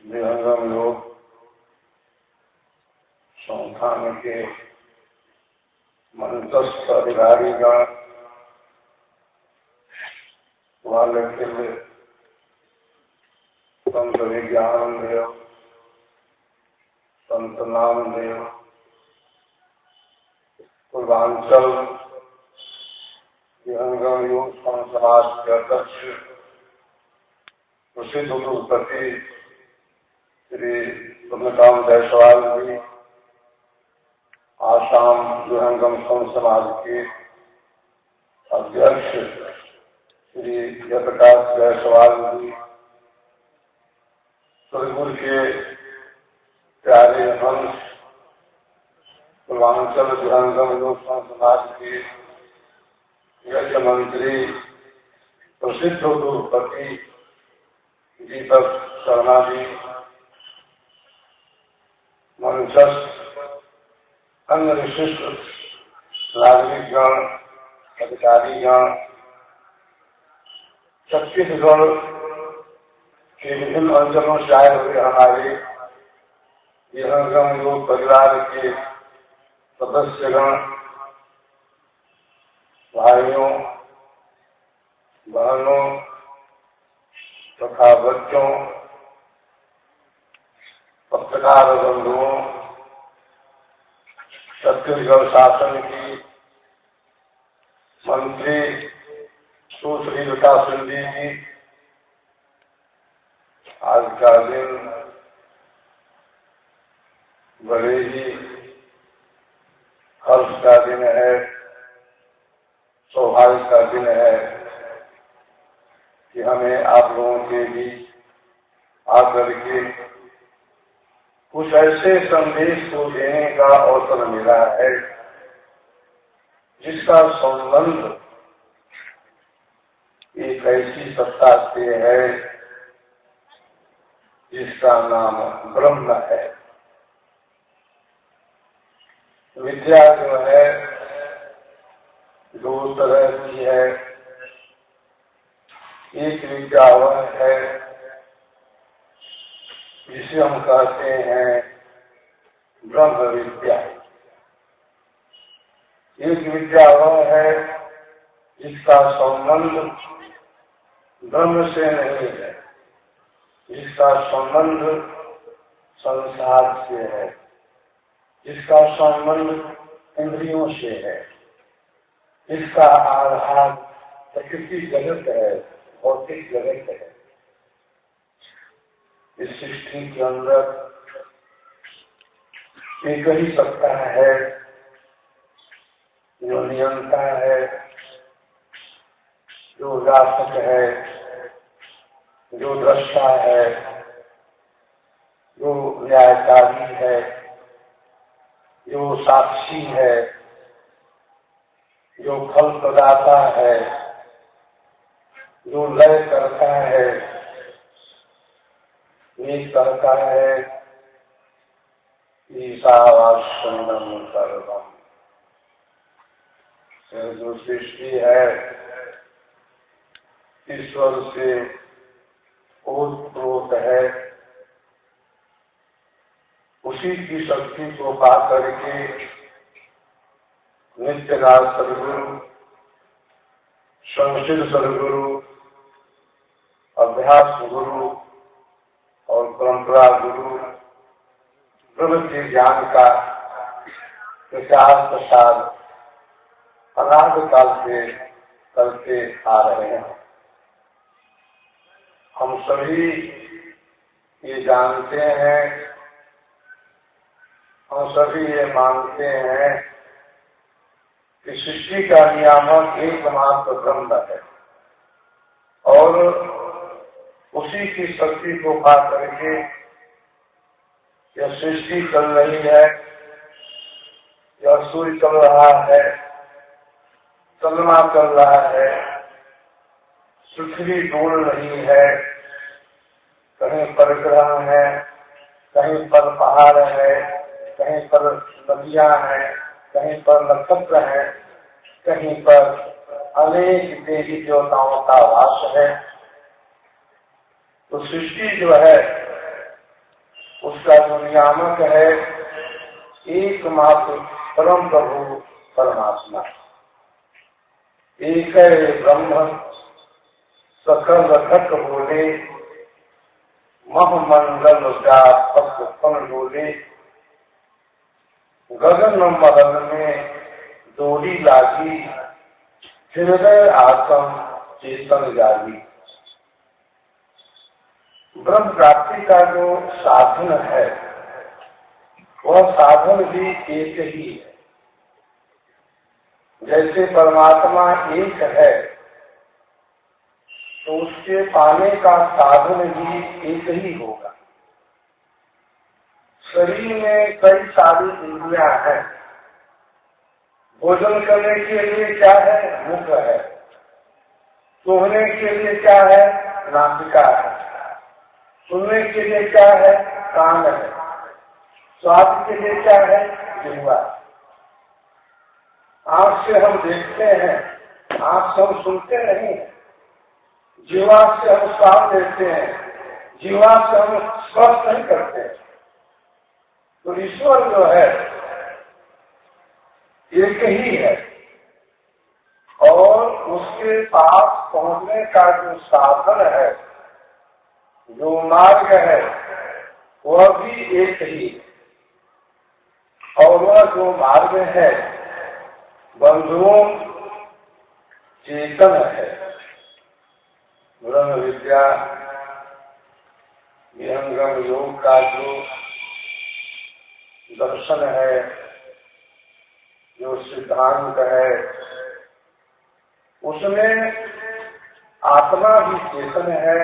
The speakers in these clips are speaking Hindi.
विहंगम योग संस्थान के मंत्रस्थ अधिकारीगण वाले संत विज्ञान देव, संत नामदेव, पूर्वांचल विहंगम योग समाज के अध्यक्ष प्रसिद्ध उद्योगपति श्री पुण्यकाम जायसवाल जी, आसाम विहंगम समाज के अध्यक्ष श्री जयप्रकाश जायसवाल जी, स्वर्गपुर के प्यारे हंस पूर्वांचल विहंगम योग समाज के यज्ञ मंत्री प्रसिद्ध उद्योगपति दीपक शर्मा जी, मंचस्थ अन्य विशिष्ट नागरिकगण, अधिकारीगण, छत्तीसगढ़ के विभिन्न अंचलों से आए हुए हमारे विहंगम योग परिवार के सदस्यगण, भाइयों बहनों तथा बच्चों, पत्रकार बंधुओं, छत्तीसगढ़ शासन की मंत्री सुश्री रीता सिंह जी, आज का दिन बड़े ही हर्ष का दिन है, सौभाग्य का दिन है कि हमें आप लोगों के बीच आकर के कुछ ऐसे संदेश को देने का अवसर मिला है जिसका संबंध एक ऐसी सत्ता से है जिसका नाम ब्रह्म है। विद्या जो है दो तरह की है। एक विद्या वह है जिसे हम कहते हैं ब्रह्म विद्या। एक विद्या वह है जिसका संबंध ब्रह्म से नहीं है, जिसका संबंध संसार से है, जिसका संबंध इंद्रियों से है, जिसका आधार प्रकृति जगत है, भौतिक जगत है। इस सृष्टि के अंदर एक ही सत्ता है जो नियंता है, जो व्यापक है, जो दृष्टा है, जो न्यायकारी है, जो साक्षी है, जो फल प्रदाता है, जो लय करता है, ये करता है। ईशावास्यम सर्वम, जो सृष्टि है ईश्वर से ओतप्रोत है, उसी की शक्ति को पा करके नित्यदास सदगुरु, संसिद्ध सदगुरु, अभ्यास गुरु और परंपरा गुरु ब्रह्म के ज्ञान का प्रचार प्रसार अनादि काल से करते आ रहे हैं। हम सभी ये जानते हैं, हम सभी ये मानते हैं कि सृष्टि का नियामक एकमात्र ब्रह्म है और उसी की शक्ति को पा करके यह सृष्टि चल रही है, यह सूर्य चल रहा है, चंद्रमा चल रहा है, पृथ्वी डोल रही है, कहीं पर ग्रह है, कहीं पर पहाड़ है, कहीं पर नदियां हैं, कहीं पर नक्षत्र है, कहीं पर अनेक देवी देवताओं का वास है। तो सृष्टि जो है उसका जो नियामक है एकमात्र परम प्रभु परमात्मा, एक ब्रह्म सकल घट बोले, महमंडल व्यापक पन बोले, गगन मदन में डोरी लागी, हृदय आत्म चेतन जागी। ब्रह्म प्राप्ति का जो साधन है वह साधन भी एक ही है। जैसे परमात्मा एक है तो उसके पाने का साधन भी एक ही होगा। शरीर में कई सारी इंद्रियां हैं। भोजन करने के लिए क्या है? मुख है। सूंघने के लिए क्या है? नासिका है। सुनने के लिए क्या है? कान है। स्वाद के लिए क्या है? जिह्वा। आंख से हम देखते हैं, आंख से हम सुनते नहीं हैं। जिह्वा से हम स्वाद लेते हैं, जिह्वा से हम स्पर्श नहीं करते हैं। तो ईश्वर जो है एक ही है और उसके पास पहुंचने का जो साधन है, जो मार्ग है, वह भी एक ही है। और वह जो मार्ग है बंधुओं चेतन है। ब्रह्म विद्या विहंगम योग का जो दर्शन है, जो सिद्धांत है, उसमें आत्मा भी चेतन है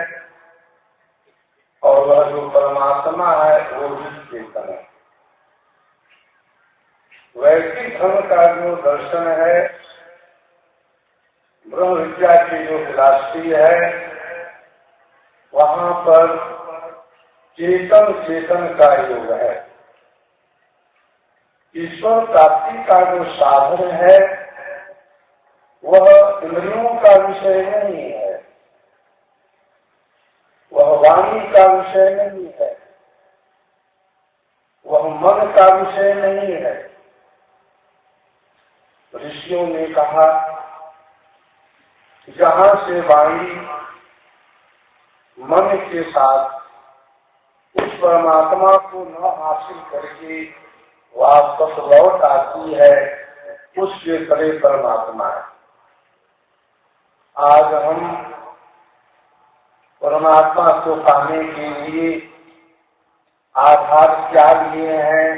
और वह जो परमात्मा है वो भी चेतन है। वैदिक धर्म का जो दर्शन है, ब्रह्म विद्या की जो फिलॉसफी है, वहाँ पर चेतन चेतन का योग है। ईश्वर प्राप्ति का जो साधन है वह इंद्रियों का विषय नहीं है, वह वाणी का विषय नहीं है, वह मन का विषय नहीं है। ऋषियों ने कहा जहाँ से वाणी मन के साथ उस परमात्मा को न हासिल करके वापस लौट आती है, उसके परे परमात्मा है। आज हम परमात्मा को पाने के लिए आधार क्या लिए हैं?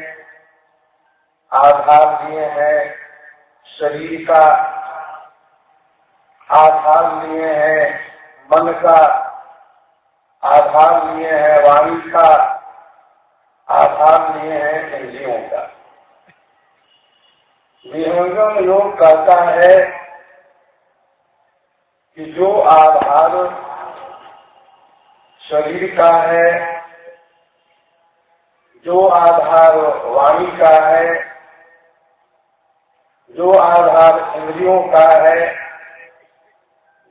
आधार लिए हैं शरीर का, आधार लिए हैं मन का, आधार लिए हैं वाणी का, आधार लिए हैं इंद्रियों का। विहंगम योग कहता है कि जो आधार शरीर का है, जो आधार वाणी का है, जो आधार इंद्रियों का है,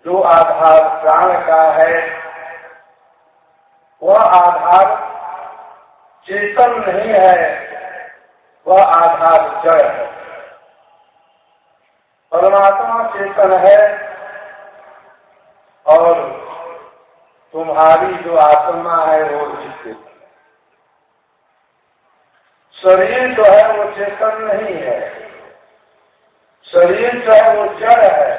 जो आधार प्राण का है, वह आधार चेतन नहीं है, वह आधार जड़ है। परमात्मा चेतन है और तुम्हारी जो आत्मा है वो भी चेतन है। शरीर जो है वो चेतन नहीं है, शरीर जो है वो जड़ है।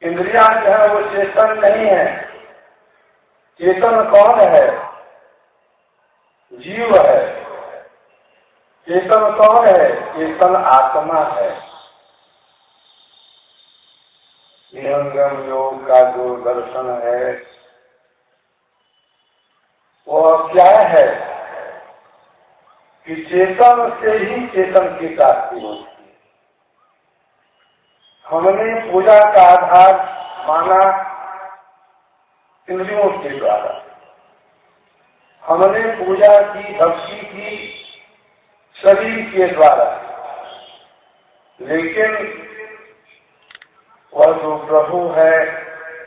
इंद्रियां जो है वो चेतन नहीं है। चेतन कौन है? जीव है। चेतन कौन है? चेतन आत्मा है। विहंगम योग का जो दर्शन है वह क्या है कि चेतन से ही चेतन की प्राप्ति होती है। हमने पूजा का आधार माना इंद्रियों के द्वारा, हमने पूजा की, भक्ति की शरीर के द्वारा, लेकिन वह जो प्रभु है